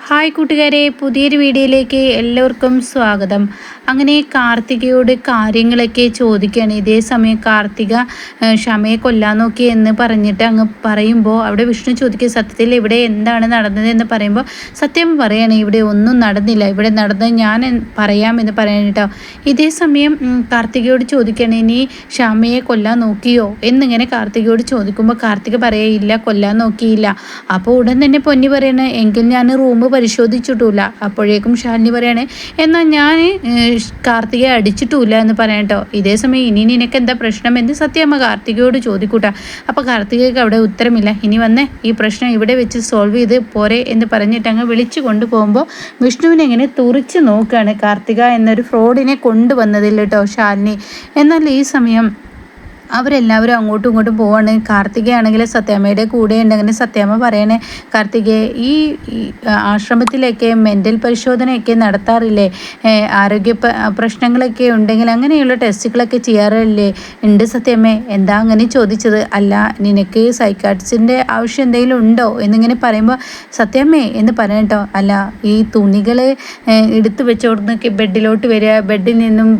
Hi കൂട്ടുകാരെ, പുതിയൊരു വീഡിയോയിലേക്ക് എല്ലാവർക്കും സ്വാഗതം. അങ്ങനെ കാർത്തികയോട് കാര്യങ്ങളൊക്കെ ചോദിക്കുകയാണ്. ഇതേ സമയം കാർത്തിക ക്ഷമയെ കൊല്ലാൻ നോക്കി എന്ന് പറഞ്ഞിട്ട് അങ്ങ് പറയുമ്പോൾ അവിടെ വിഷ്ണു ചോദിക്കുക, സത്യത്തിൽ ഇവിടെ എന്താണ് നടന്നത് എന്ന് പറയുമ്പോൾ സത്യം പറയാണ്, ഇവിടെ ഒന്നും നടന്നില്ല, ഇവിടെ നടന്നത് ഞാൻ പറയാമെന്ന് പറയാനിട്ടോ. ഇതേ സമയം കാർത്തികയോട് ചോദിക്കുകയാണ്, ഇനി ക്ഷമയെ കൊല്ലാൻ നോക്കിയോ എന്നിങ്ങനെ കാർത്തികയോട് ചോദിക്കുമ്പോൾ കാർത്തിക പറയില്ല, കൊല്ലാൻ നോക്കിയില്ല. അപ്പോൾ ഉടൻ തന്നെ പൊന്നി പറയണേ, എങ്കിൽ ഞാൻ റൂം പരിശോധിച്ചിട്ടില്ല. അപ്പോഴേക്കും ശാലിനി പറയാണ്, എന്നാൽ ഞാൻ കാർത്തികയെ അടിച്ചിട്ടില്ല എന്ന് പറയട്ടോ. ഇതേ സമയം ഇനി നിനക്ക് എന്താ പ്രശ്നം എന്ന് സത്യമ്മ കാർത്തികയോട് ചോദിക്കൂട്ട. അപ്പോൾ കാർത്തികയ്ക്ക് അവിടെ ഉത്തരമില്ല. ഇനി വന്ന് ഈ പ്രശ്നം ഇവിടെ വെച്ച് സോൾവ് ചെയ്ത് പോരെ എന്ന് പറഞ്ഞിട്ട് അങ്ങ് വിളിച്ചു കൊണ്ടുപോകുമ്പോൾ വിഷ്ണുവിനെ ഇങ്ങനെ തുറിച്ച് നോക്കുകയാണ് കാർത്തിക എന്നൊരു ഫ്രോഡിനെ കൊണ്ടുവന്നതിൽ കേട്ടോ ശാലിനി. എന്നാൽ ഈ സമയം അവരെല്ലാവരും അങ്ങോട്ടും ഇങ്ങോട്ടും പോവാണ്. കാർത്തികയാണെങ്കിൽ സത്യാമ്മയുടെ കൂടെ ഉണ്ടെങ്കിൽ സത്യാമ്മ പറയണേ, കാർത്തികയെ ഈ ആശ്രമത്തിലൊക്കെ മെൻ്റൽ പരിശോധനയൊക്കെ നടത്താറില്ലേ, ആരോഗ്യ പ്രശ്നങ്ങളൊക്കെ ഉണ്ടെങ്കിൽ അങ്ങനെയുള്ള ടെസ്റ്റുകളൊക്കെ ചെയ്യാറില്ലേ? ഉണ്ട് സത്യാമ്മേ. എന്താ അങ്ങനെ ചോദിച്ചത്? അല്ല, നിനക്ക് സൈക്കാട്രിസ്റ്റിൻ്റെ ആവശ്യം എന്തെങ്കിലും ഉണ്ടോ എന്നിങ്ങനെ പറയുമ്പോൾ സത്യാമ്മേ എന്ന് പറയട്ടോ. അല്ല, ഈ തുണികൾ എടുത്തു വെച്ചോടുന്നൊക്കെ ബെഡിലോട്ട് വരിക, ബെഡിൽ നിന്നും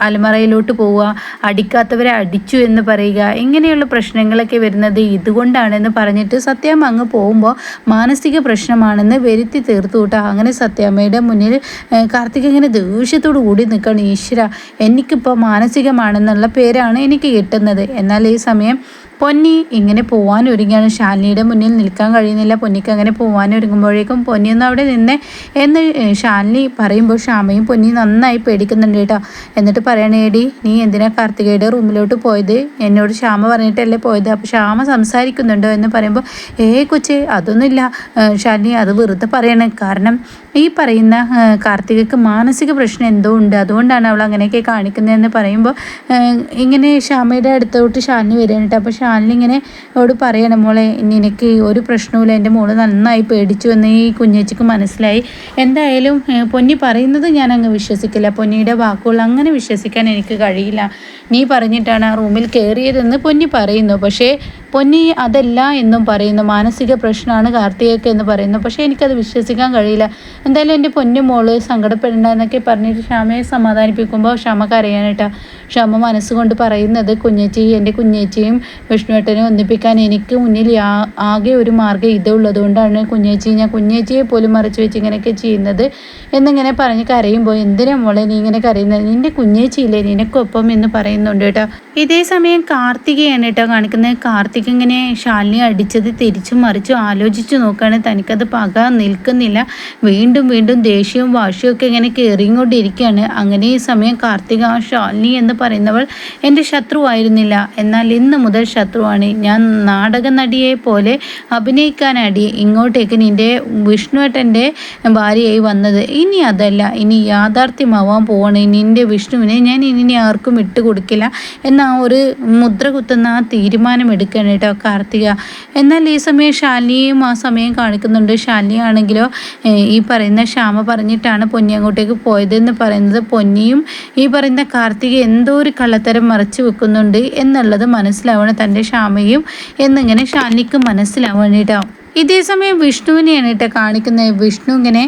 അലമറയിലോട്ട് പോവുക, അടിക്കാത്തവരെ അടിച്ചു എന്ന് പറയുക, ഇങ്ങനെയുള്ള പ്രശ്നങ്ങളൊക്കെ വരുന്നത് ഇതുകൊണ്ടാണെന്ന് പറഞ്ഞിട്ട് സത്യാമ്മ അങ്ങ് പോകുമ്പോൾ മാനസിക പ്രശ്നമാണെന്ന് വരുത്തി തീർത്തു കൂട്ടാ. അങ്ങനെ സത്യാമ്മയുടെ മുന്നിൽ കാർത്തിക ഇങ്ങനെ ദേഷ്യത്തോടു കൂടി നിൽക്കണം. ഈശ്വര, എനിക്കിപ്പോൾ മാനസികമാണെന്നുള്ള പേരാണ് എനിക്ക് കിട്ടുന്നത്. എന്നാൽ ഈ സമയം പൊന്നി ഇങ്ങനെ പോകാൻ ഒരുങ്ങിയാണ്. ശാലിനിയുടെ മുന്നിൽ നിൽക്കാൻ കഴിയുന്നില്ല പൊന്നിക്ക്. അങ്ങനെ പോകാൻ ഒരുങ്ങുമ്പോഴേക്കും പൊന്നിയൊന്നും അവിടെ നിന്നേ എന്ന് ശാലിനി പറയുമ്പോൾ ക്ഷാമയും പൊന്നി നന്നായി പേടിക്കുന്നുണ്ട് കേട്ടോ. എന്നിട്ട് പറയണേടി, നീ എന്തിനാ കാർത്തികയുടെ റൂമിലോട്ട് പോയത്? എന്നോട് ക്ഷാമ പറഞ്ഞിട്ടല്ലേ പോയത്? അപ്പോൾ ക്ഷാമ സംസാരിക്കുന്നുണ്ടോ എന്ന് പറയുമ്പോൾ കൊച്ചേ അതൊന്നുമില്ല ശാലിനി, അത് വെറുതെ പറയണേ. കാരണം ഈ പറയുന്ന കാർത്തികയ്ക്ക് മാനസിക പ്രശ്നം എന്തോ ഉണ്ട്, അതുകൊണ്ടാണ് അവൾ അങ്ങനെയൊക്കെ കാണിക്കുന്നതെന്ന് പറയുമ്പോൾ ഇങ്ങനെ ക്ഷാമയുടെ അടുത്തോട്ട് ശാലിനി വരികയാണ്. അപ്പോൾ ശാലിനി ഇങ്ങനെ അവളോട് പറയണം, മോളെ നിനക്ക് ഒരു പ്രശ്നവുമില്ല, എൻ്റെ മോള് നന്നായി പേടിച്ചു എന്ന് ഈ കുഞ്ഞേച്ചിക്ക് മനസ്സിലായി. എന്തായാലും പൊന്നി പറയുന്നത് ഞാൻ അങ്ങ് വിശ്വസിക്കില്ല, പൊന്നിയുടെ വാക്കുകൾ അങ്ങനെ വിശ്വസിക്കാൻ എനിക്ക് കഴിയില്ല. നീ പറഞ്ഞിട്ടാണ് ആ റൂമിൽ കയറിയതെന്ന് പൊന്നി പറയുന്നു. പക്ഷേ പൊന്നി അതല്ല എന്നും പറയുന്നു, മാനസിക പ്രശ്നമാണ് കാർത്തികയ്ക്ക് എന്ന് പറയുന്നു. പക്ഷേ എനിക്കത് വിശ്വസിക്കാൻ കഴിയില്ല. എന്തായാലും എൻ്റെ പൊന്നു മോള് സങ്കടപ്പെടേണ്ട എന്നൊക്കെ പറഞ്ഞിട്ട് ക്ഷമയെ സമാധാനിപ്പിക്കുമ്പോൾ ക്ഷമക്ക് അറിയാനായിട്ടാ. ക്ഷമ മനസ്സുകൊണ്ട് പറയുന്നത്, കുഞ്ഞേച്ചി, എൻ്റെ കുഞ്ഞേച്ചിയും വിഷ്ണുവേട്ടനെ ഒന്നിപ്പിക്കാൻ എനിക്ക് മുന്നിൽ ആകെ ഒരു മാർഗ്ഗം ഇതുള്ളതുകൊണ്ടാണ് കുഞ്ഞേച്ചി, ഞാൻ കുഞ്ഞേച്ചിയെ പോലും മറച്ചു വെച്ച് ഇങ്ങനെയൊക്കെ ചെയ്യുന്നത് എന്നിങ്ങനെ പറഞ്ഞ് കരയുമ്പോൾ, എന്തിനാ മോളെ നീ ഇങ്ങനെ കരയുന്നത്? നിൻ്റെ കുഞ്ഞേച്ചിയില്ലേ നിനക്കൊപ്പം എന്ന് പറയുന്നുണ്ട് കേട്ടോ. ഇതേ സമയം കാർത്തികയാണ് കേട്ടോ കാണിക്കുന്നത്. കാർത്തിക ഇങ്ങനെ ശാലിനി അടിച്ചത് തിരിച്ചും മറിച്ചും ആലോചിച്ച് നോക്കുകയാണ്. തനിക്കത് പക നിൽക്കുന്നില്ല. വീണ്ടും വീണ്ടും ദേഷ്യവും വാശിയും ഒക്കെ ഇങ്ങനെ കയറിക്കൊണ്ടിരിക്കുകയാണ്. അങ്ങനെ ഈ സമയം കാർത്തിക, ശാലിനി എന്ന് പറയുന്നവൾ എൻ്റെ ശത്രുവായിരുന്നില്ല, എന്നാൽ ഇന്ന് മുതൽ ശത്രുവാണ്. ഞാൻ നാടക നടിയെ പോലെ അഭിനയിക്കാനടി ഇങ്ങോട്ടേക്ക് നിൻ്റെ വിഷ്ണുവേട്ടൻ്റെ ഭാര്യയായി വന്നത്. ഇനി അതല്ല, ഇനി യാഥാർത്ഥ്യമാവാൻ പോവാണ്. നിൻ്റെ വിഷ്ണുവിനെ ഞാൻ ഇനി ആർക്കും ഇട്ടുകൊടുക്കില്ല എന്ന ഒരു മുദ്ര കുത്തുന്ന ആ തീരുമാനം എടുക്കുകയാണ് കേട്ടോ കാർത്തിക. എന്നാൽ ഈ സമയം ശാലിനിയും ആ സമയം കാണിക്കുന്നുണ്ട്. ശാലിനി ആണെങ്കിലോ ഈ പറയുന്ന ക്ഷാമ പറഞ്ഞിട്ടാണ് പൊന്നി അങ്ങോട്ടേക്ക് പോയതെന്ന് പറയുന്നത്. പൊന്നിയും ഈ പറയുന്ന കാർത്തിക എന്തോ ഒരു കള്ളത്തരം മറച്ചു വെക്കുന്നുണ്ട് എന്നുള്ളത് മനസ്സിലാവണം തൻ്റെ ക്ഷാമയും എന്നിങ്ങനെ ശാലിനിക്ക് മനസ്സിലാവണം കേട്ടോ. ഇതേ സമയം വിഷ്ണുവിനെയാണ് കേട്ടോ കാണിക്കുന്നത്. വിഷ്ണു ഇങ്ങനെ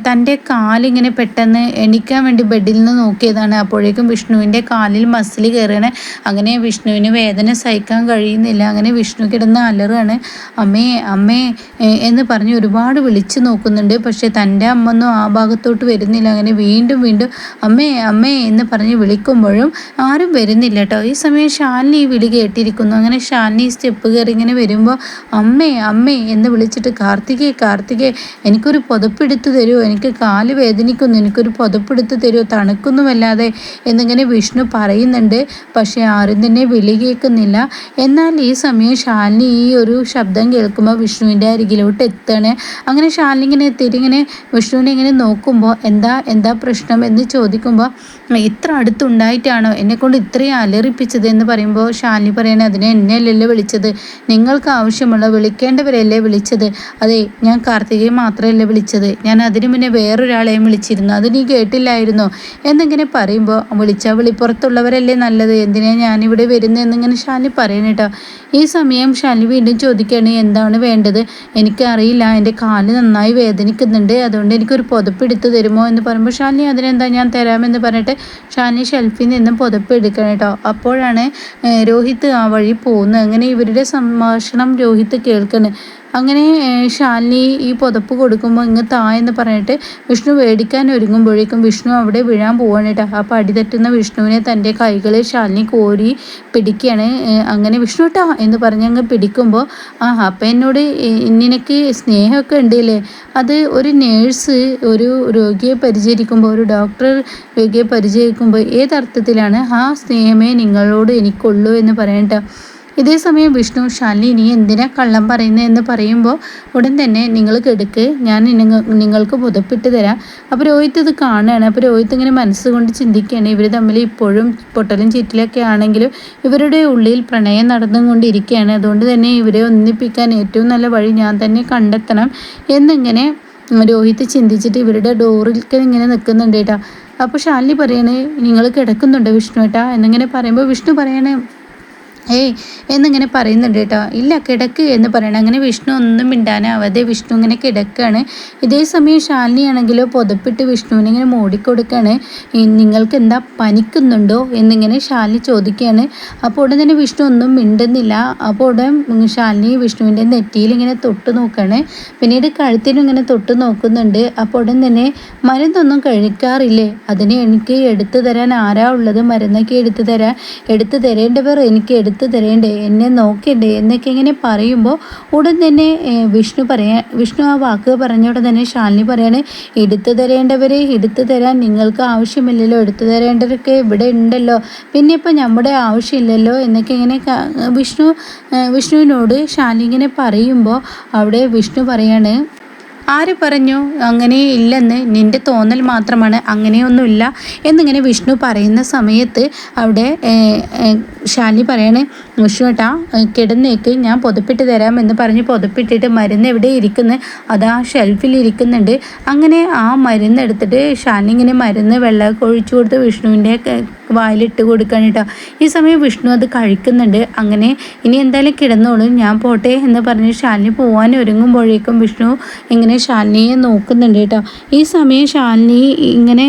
തൻ്റെ കാലിങ്ങനെ പെട്ടെന്ന് എണിക്കാൻ വേണ്ടി ബെഡിൽ നിന്ന് നോക്കിയതാണ്. അപ്പോഴേക്കും വിഷ്ണുവിൻ്റെ കാലിൽ മസിൽ കയറുകയാണ്. അങ്ങനെ വിഷ്ണുവിന് വേദന സഹിക്കാൻ കഴിയുന്നില്ല. അങ്ങനെ വിഷ്ണു കിടന്ന് അലറുകയാണ്, അമ്മേ അമ്മേ എന്ന് പറഞ്ഞ് ഒരുപാട് വിളിച്ചു നോക്കുന്നുണ്ട്. പക്ഷേ തൻ്റെ അമ്മൊന്നും ആ ഭാഗത്തോട്ട് വരുന്നില്ല. അങ്ങനെ വീണ്ടും വീണ്ടും അമ്മേ അമ്മേ എന്ന് പറഞ്ഞ് വിളിക്കുമ്പോഴും ആരും വരുന്നില്ല കേട്ടോ. ഈ സമയം ശാലിനി ഈ വിളി കേട്ടിരിക്കുന്നു. അങ്ങനെ ശാലിനി സ്റ്റെപ്പ് കയറി ഇങ്ങനെ വരുമ്പോൾ അമ്മേ അമ്മേ എന്ന് വിളിച്ചിട്ട്, കാർത്തികേ എനിക്കൊരു പുതപ്പെടുത്ത് തരുമോ, എനിക്ക് കാല് വേദനിക്കുന്നു, എനിക്കൊരു പുതപ്പെടുത്ത് തരുമോ, തണുക്കുന്നുമല്ലാതെ എന്നിങ്ങനെ വിഷ്ണു പറയുന്നുണ്ട്. പക്ഷേ ആരും തന്നെ വിളി കേൾക്കുന്നില്ല. എന്നാൽ ഈ സമയം ശാലിനി ഈ ഒരു ശബ്ദം കേൾക്കുമ്പോൾ വിഷ്ണുവിൻ്റെ അരികിലോട്ട് എത്താണ്. അങ്ങനെ ശാലിനി ഇങ്ങനെ എത്തിയിട്ട് ഇങ്ങനെ വിഷ്ണുവിനെ ഇങ്ങനെ നോക്കുമ്പോൾ എന്താ പ്രശ്നം എന്ന് ചോദിക്കുമ്പോൾ, ഇത്ര അടുത്തുണ്ടായിട്ടാണോ എന്നെക്കൊണ്ട് ഇത്രയും അലറിപ്പിച്ചത് എന്ന് പറയുമ്പോൾ ശാലിനി പറയണേ, അതിനെ എന്നെയല്ലല്ലോ വിളിച്ചത്, നിങ്ങൾക്ക് ആവശ്യമുള്ള വിളിക്കേണ്ടവരല്ലേ വിളിച്ചത്. അതെ, ഞാൻ കാർത്തികയെ മാത്രമല്ല വിളിച്ചത്, ഞാൻ അതിനു മുന്നേ വേറൊരാളെയും വിളിച്ചിരുന്നു, അത് നീ കേട്ടില്ലായിരുന്നോ എന്നിങ്ങനെ പറയുമ്പോൾ വിളിപ്പുറത്തുള്ളവരല്ലേ നല്ലത്, എന്തിനാ ഞാനിവിടെ വരുന്നതെന്നിങ്ങനെ ശാലിനി പറയണം കേട്ടോ. ഈ സമയം ശാലിനി വീണ്ടും ചോദിക്കുകയാണ് എന്താണ് വേണ്ടത്. എനിക്കറിയില്ല, എൻ്റെ കാല് നന്നായി വേദനിക്കുന്നുണ്ട്, അതുകൊണ്ട് എനിക്കൊരു പുതപ്പ് എടുത്ത് തരുമോ എന്ന് പറയുമ്പോൾ ശാലിനി അതിനെന്താ ഞാൻ തരാമെന്ന് പറഞ്ഞിട്ട് ശാലിനി ഷെൽഫിൽ നിന്നും പുതപ്പ് എടുക്കണം കേട്ടോ. അപ്പോഴാണ് രോഹിത്ത് ആ വഴി പോകുന്നത്. അങ്ങനെ ഇവരുടെ സംഭാഷണം രോഹിത്ത് കേൾക്കണ്. അങ്ങനെ ശാലിനി ഈ പുതപ്പ് കൊടുക്കുമ്പോൾ ഇങ്ങ് എന്ന് പറഞ്ഞിട്ട് വിഷ്ണു മേടിക്കാൻ ഒരുങ്ങുമ്പോഴേക്കും വിഷ്ണു അവിടെ വീഴാൻ പോവാണ് കേട്ടോ. അപ്പോൾ അടി തട്ടുന്ന വിഷ്ണുവിനെ തൻ്റെ കൈകളിൽ ശാലിനി കോരി പിടിക്കുകയാണ്. അങ്ങനെ വിഷ്ണു ട്ടാ എന്ന് പറഞ്ഞ് അങ്ങ് പിടിക്കുമ്പോൾ അപ്പം എന്നോട് നിനക്ക് സ്നേഹമൊക്കെ ഉണ്ടല്ലേ, അത് ഒരു നേഴ്സ് ഒരു രോഗിയെ പരിചരിക്കുമ്പോൾ, ഒരു ഡോക്ടർ രോഗിയെ പരിചരിക്കുമ്പോൾ ഏതർത്ഥത്തിലാണ് ആ സ്നേഹമേ നിങ്ങളോട് എനിക്കുള്ളൂ എന്ന് പറയട്ടോ. ഇതേ സമയം വിഷ്ണു ശാലിനി നീ എന്തിനാ കള്ളം പറയുന്നത് എന്ന് പറയുമ്പോൾ ഉടൻ തന്നെ നിങ്ങൾ കെടുക്ക്, ഞാൻ നിങ്ങൾക്ക് പുതപ്പിട്ട് തരാം. അപ്പോൾ രോഹിത്ത് ഇത് കാണുകയാണ്. അപ്പോൾ രോഹിത്ത് ഇങ്ങനെ മനസ്സുകൊണ്ട് ചിന്തിക്കുകയാണ് ഇവർ തമ്മിൽ ഇപ്പോഴും പൊട്ടലും ചീറ്റിലൊക്കെ ആണെങ്കിലും ഇവരുടെ ഉള്ളിൽ പ്രണയം നടന്നുകൊണ്ടിരിക്കുകയാണ്. അതുകൊണ്ട് തന്നെ ഇവരെ ഒന്നിപ്പിക്കാൻ ഏറ്റവും നല്ല വഴി ഞാൻ തന്നെ കണ്ടെത്തണം എന്നിങ്ങനെ രോഹിത്ത് ചിന്തിച്ചിട്ട് ഇവരുടെ ഡോറിൽ ഇങ്ങനെ നിൽക്കുന്നുണ്ട് കേട്ടോ. അപ്പോൾ ശാലിനി പറയണേ നിങ്ങൾ കിടക്കുന്നുണ്ടോ വിഷ്ണു ഏട്ടാ എന്നിങ്ങനെ പറയുമ്പോൾ വിഷ്ണു പറയണേ എന്നിങ്ങനെ പറയുന്നുണ്ട് കേട്ടോ. ഇല്ല കിടക്ക് എന്ന് പറയണം. അങ്ങനെ വിഷ്ണു ഒന്നും മിണ്ടാനാവാതെ വിഷ്ണു ഇങ്ങനെ കിടക്കുകയാണ്. ഇതേ സമയം ശാലിനിയാണെങ്കിലോ പുതപ്പിട്ട് വിഷ്ണുവിനെ ഇങ്ങനെ മൂടിക്കൊടുക്കുകയാണ്. നിങ്ങൾക്ക് എന്താ പനിക്കുന്നുണ്ടോ എന്നിങ്ങനെ ശാലിനി ചോദിക്കുകയാണ്. അപ്പോൾ ഉടൻ തന്നെ വിഷ്ണു ഒന്നും മിണ്ടുന്നില്ല. അപ്പോൾ ഉടൻ ശാലിനി വിഷ്ണുവിൻ്റെ നെറ്റിയിൽ ഇങ്ങനെ തൊട്ട് നോക്കുകയാണ്. പിന്നീട് കഴുത്തിനും ഇങ്ങനെ തൊട്ട് നോക്കുന്നുണ്ട്. അപ്പോൾ ഉടൻ തന്നെ മരുന്നൊന്നും കഴിക്കാറില്ലേ, അതിന് എനിക്ക് എടുത്തു തരാൻ ആരാ ഉള്ളത്, മരുന്നൊക്കെ എടുത്തു തരേണ്ടവർ എനിക്ക് എടുത്തു തരേണ്ടേ, എന്നെ നോക്കണ്ടേ എന്നൊക്കെ ഇങ്ങനെ പറയുമ്പോൾ ഉടൻ തന്നെ വിഷ്ണു ആ വാക്ക് പറഞ്ഞ ഉടൻ തന്നെ ശാലിനി പറയാണ് എടുത്തു തരേണ്ടവരെ എടുത്തു തരാൻ നിങ്ങൾക്ക് ആവശ്യമില്ലല്ലോ, എടുത്തു തരേണ്ടവരൊക്കെ ഇവിടെ ഉണ്ടല്ലോ, പിന്നെ ഇപ്പം നമ്മുടെ ആവശ്യമില്ലല്ലോ എന്നൊക്കെ ഇങ്ങനെ വിഷ്ണുവിനോട് ശാലിനി ഇങ്ങനെ പറയുമ്പോൾ അവിടെ വിഷ്ണു പറയാണ് ആര് പറഞ്ഞു അങ്ങനെ ഇല്ലെന്ന്, നിൻ്റെ തോന്നൽ മാത്രമാണ്, അങ്ങനെയൊന്നുമില്ല എന്നിങ്ങനെ വിഷ്ണു പറയുന്ന സമയത്ത് അവിടെ ശാലിനി പറയാണ് വിഷ്ണു ഏട്ടാ കിടന്നേക്ക്, ഞാൻ പുതപ്പിട്ട് തരാമെന്ന് പറഞ്ഞ് പുതപ്പിട്ടിട്ട് മരുന്ന് എവിടെ ഇരിക്കുന്നത്, അതാ ഷെൽഫിൽ ഇരിക്കുന്നുണ്ട്. അങ്ങനെ ആ മരുന്ന് എടുത്തിട്ട് ശാലിനി ഇങ്ങനെ മരുന്ന് വെള്ളമൊക്കെ ഒഴിച്ചു കൊടുത്ത് വിഷ്ണുവിൻ്റെ വായിലിട്ട് കൊടുക്കാൻ കേട്ടോ. ഈ സമയം വിഷ്ണു അത് കഴിക്കുന്നുണ്ട്. അങ്ങനെ ഇനി എന്തായാലും കിടന്നോളൂ, ഞാൻ പോട്ടെ എന്ന് പറഞ്ഞ് ശാലിനി പോകാൻ ഒരുങ്ങുമ്പോഴേക്കും വിഷ്ണു ഇങ്ങനെ ശാലിനിയെ നോക്കുന്നുണ്ട് കേട്ടോ. ഈ സമയം ശാലിനി ഇങ്ങനെ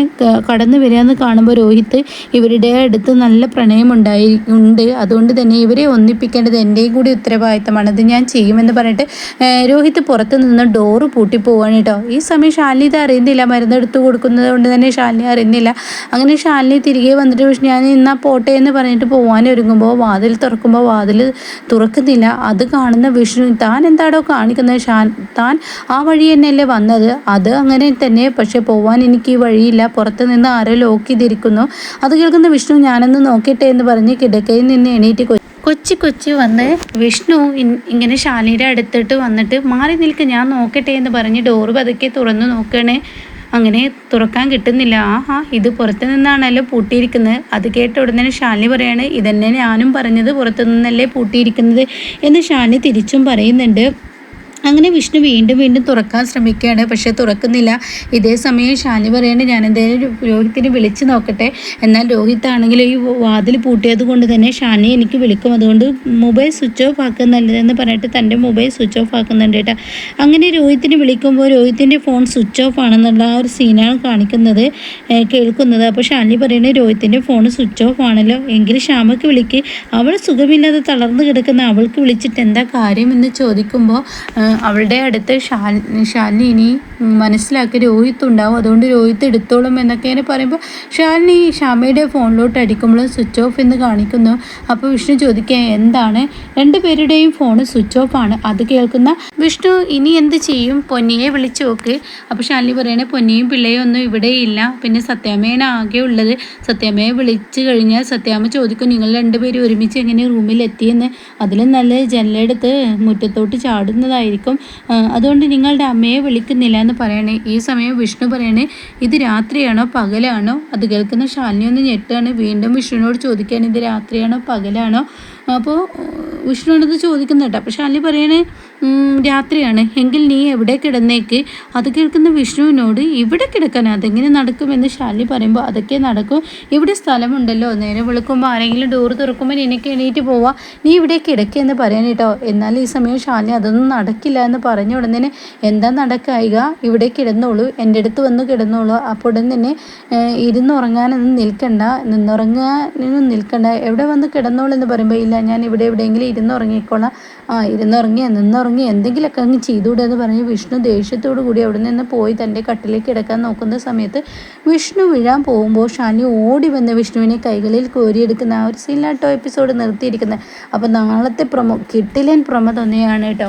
കടന്നു വരികയെന്ന് കാണുമ്പോൾ രോഹിത്ത് ഇവരുടെ അടുത്ത് നല്ല പ്രണയമുണ്ട്, അതുകൊണ്ട് തന്നെ ഇവരെ ഒന്നിപ്പിക്കേണ്ടത് എൻ്റെയും കൂടി ഉത്തരവാദിത്തമാണ്, അത് ഞാൻ ചെയ്യുമെന്ന് പറഞ്ഞിട്ട് രോഹിത്ത് പുറത്ത് നിന്ന് ഡോറ് പൂട്ടി പോവാണ് കേട്ടോ. ഈ സമയം ശാലിനി ഇത് അറിയുന്നില്ല, മരുന്നെടുത്ത് കൊടുക്കുന്നത് കൊണ്ട് തന്നെ ശാലിനി അറിയുന്നില്ല. അങ്ങനെ ശാലിനി തിരികെ വന്നിട്ട് ഞാൻ ഇന്നാ പോട്ടെ എന്ന് പറഞ്ഞിട്ട് പോകാൻ ഒരുങ്ങുമ്പോൾ വാതിൽ തുറക്കുന്നില്ല. അത് കാണുന്ന വിഷ്ണു താൻ എന്താടോ കാണിക്കുന്നത്, താൻ ആ വഴി തന്നെയല്ലേ വന്നത്, അത് അങ്ങനെ തന്നെ, പക്ഷെ പോവാൻ എനിക്ക് ഈ വഴിയില്ല, പുറത്ത് നിന്ന് ആരോ ലോക്ക് ചെയ്തിരിക്കുന്നു. അത് കേൾക്കുന്ന വിഷ്ണു ഞാനൊന്ന് നോക്കട്ടെ എന്ന് പറഞ്ഞ് കിടക്കയിൽ നിന്ന് എണീറ്റ് കൊച്ചി വന്ന് വിഷ്ണു ഇങ്ങനെ ശാലിനിയുടെ അടുത്തിട്ട് വന്നിട്ട് മാറി നിൽക്ക് ഞാൻ നോക്കട്ടെ എന്ന് പറഞ്ഞ് ഡോറ് പതുക്കെ തുറന്നു നോക്കുകയാണ്. അങ്ങനെ തുറക്കാൻ കിട്ടുന്നില്ല. ഇത് പുറത്തു നിന്നാണല്ലോ പൂട്ടിയിരിക്കുന്നത്. അത് കേട്ട ഉടനെ ശാലിനി പറയാണ് ഇതന്നെ ഞാനും പറഞ്ഞത്, പുറത്തു നിന്നല്ലേ പൂട്ടിയിരിക്കുന്നത് എന്ന് ശാലിനി തിരിച്ചും പറയുന്നുണ്ട്. അങ്ങനെ വിഷ്ണു വീണ്ടും തുറക്കാൻ ശ്രമിക്കുകയാണ്, പക്ഷേ തുറക്കുന്നില്ല. ഇതേ സമയം ശാലിനി പറയാണ് ഞാൻ എന്തായാലും രോഹിത്തിനെ വിളിച്ച് നോക്കട്ടെ. എന്നാൽ രോഹിത്താണെങ്കിൽ ഈ വാതിൽ പൂട്ടിയത് കൊണ്ട് തന്നെ ശാലിനി എനിക്ക് വിളിക്കും, അതുകൊണ്ട് മൊബൈൽ സ്വിച്ച് ഓഫ് ആക്കുക നല്ലതെന്ന് പറഞ്ഞിട്ട് തൻ്റെ മൊബൈൽ സ്വിച്ച് ഓഫ് ആക്കുന്നുണ്ട് കേട്ടോ. അങ്ങനെ രോഹിത്തിനെ വിളിക്കുമ്പോൾ രോഹിത്തിൻ്റെ ഫോൺ സ്വിച്ച് ഓഫ് ആണെന്നുള്ള ആ ഒരു സീനാണ് കേൾക്കുന്നത്. അപ്പോൾ ശാലിനി പറയുന്നത് രോഹിത്തിൻ്റെ ഫോൺ സ്വിച്ച് ഓഫ് ആണല്ലോ, എങ്കിൽ ശ്യാമയ്ക്ക് വിളിക്ക്, അവൾ സുഖമില്ലാതെ തളർന്നു കിടക്കുന്ന അവൾക്ക് വിളിച്ചിട്ട് എന്താ കാര്യം എന്ന് ചോദിക്കുമ്പോൾ അവളുടെ അടുത്ത് ശാലിനി ഇനി മനസ്സിലാക്കി രോഹിത്ത് ഉണ്ടാവും, അതുകൊണ്ട് രോഹിത്ത് എടുത്തോളും എന്നൊക്കെ ഇങ്ങനെ പറയുമ്പോൾ ശാലിനി ശ്യാമയുടെ ഫോണിലോട്ട് അടിക്കുമ്പോൾ സ്വിച്ച് ഓഫ് എന്ന് കാണിക്കുന്നു. അപ്പോൾ വിഷ്ണു ചോദിക്കുക എന്താണ്, രണ്ടുപേരുടെയും ഫോൺ സ്വിച്ച് ഓഫ് ആണ്. അത് കേൾക്കുന്ന വിഷ്ണു ഇനി എന്ത് ചെയ്യും, പൊന്നിയെ വിളിച്ചു നോക്ക്. അപ്പോൾ ശാലിനി പറയണേ പൊന്നിയും പിള്ളയും ഒന്നും ഇവിടെ ഇല്ല, പിന്നെ സത്യാമ്മയാണ് ആകെ ഉള്ളത്. സത്യാമ്മയെ വിളിച്ചു കഴിഞ്ഞാൽ സത്യാമ്മ ചോദിക്കും നിങ്ങൾ രണ്ടുപേരും ഒരുമിച്ച് എങ്ങനെ റൂമിൽ എത്തിയെന്ന്, അതിലും നല്ല ജനലെടുത്ത് മുറ്റത്തോട്ട് ചാടുന്നതായിരിക്കും, അതുകൊണ്ട് നിങ്ങളുടെ അമ്മയെ വിളിക്കുന്നില്ല എന്ന് പറയണേ. ഈ സമയം വിഷ്ണു പറയണേ ഇത് രാത്രിയാണോ പകലാണോ. അത് കേൾക്കുന്ന ശാലിനി ഒന്ന് ഞെട്ടാണ്. വീണ്ടും വിഷ്ണുവിനോട് ചോദിക്കുകയാണ് ഇത് രാത്രിയാണോ പകലാണോ. അപ്പോൾ വിഷ്ണുവിനത് ചോദിക്കുന്നുണ്ട്. അപ്പോൾ ശാലിനി പറയണേ രാത്രിയാണ്, എങ്കിൽ നീ എവിടെ കിടന്നേക്ക്. അത് കേൾക്കുന്ന വിഷ്ണുവിനോട് ഇവിടെ കിടക്കാൻ അതെങ്ങനെ നടക്കുമെന്ന് ശാലിനി പറയുമ്പോൾ അതൊക്കെ നടക്കും, ഇവിടെ സ്ഥലമുണ്ടല്ലോ, നേരെ വിളിക്കുമ്പോൾ ആരെങ്കിലും ഡോറ് തുറക്കുമ്പോൾ നിനക്ക് എണീറ്റ് പോവാ, നീ ഇവിടെ കിടക്കുകയെന്ന് പറയാൻ കേട്ടോ. എന്നാൽ ഈ സമയം ശാലിനി അതൊന്നും നടക്കില്ല എന്ന് പറഞ്ഞ ഉടനെ എന്താ നടക്കായിക, ഇവിടെ കിടന്നോളൂ, എൻ്റെ അടുത്ത് വന്ന് കിടന്നോളൂ, അപ്പോൾ ഉടൻ തന്നെ ഇരുന്നുറങ്ങാനൊന്നും നിൽക്കണ്ട, നിന്നുറങ്ങാനൊന്നും നിൽക്കണ്ട, എവിടെ വന്ന് കിടന്നോളൂ എന്ന് പറയുമ്പോൾ ഇല്ല, ഞാൻ ഇവിടെ എവിടെയെങ്കിലും ഇരുന്നുറങ്ങിക്കോളാം. നിന്നുറങ്ങി എന്തെങ്കിലുമൊക്കെ അങ്ങ് ചെയ്തുകൂടെ എന്ന് പറഞ്ഞ് വിഷ്ണു ദേഷ്യത്തോടു കൂടി അവിടെ നിന്ന് പോയി തൻ്റെ കട്ടിലേക്ക് കിടക്കാൻ നോക്കുന്ന സമയത്ത് വിഷ്ണു വീഴാൻ പോകുമ്പോൾ ഷാലിനി ഓടി വന്ന് വിഷ്ണുവിനെ കൈകളിൽ കോരിയെടുക്കുന്ന ആ ഒരു സീനിലാട്ടോ എപ്പിസോഡ് നിർത്തിയിരിക്കുന്നത്. അപ്പോൾ നാളത്തെ കിട്ടിലൻ പ്രൊമോ തന്നെയാണ് കേട്ടോ.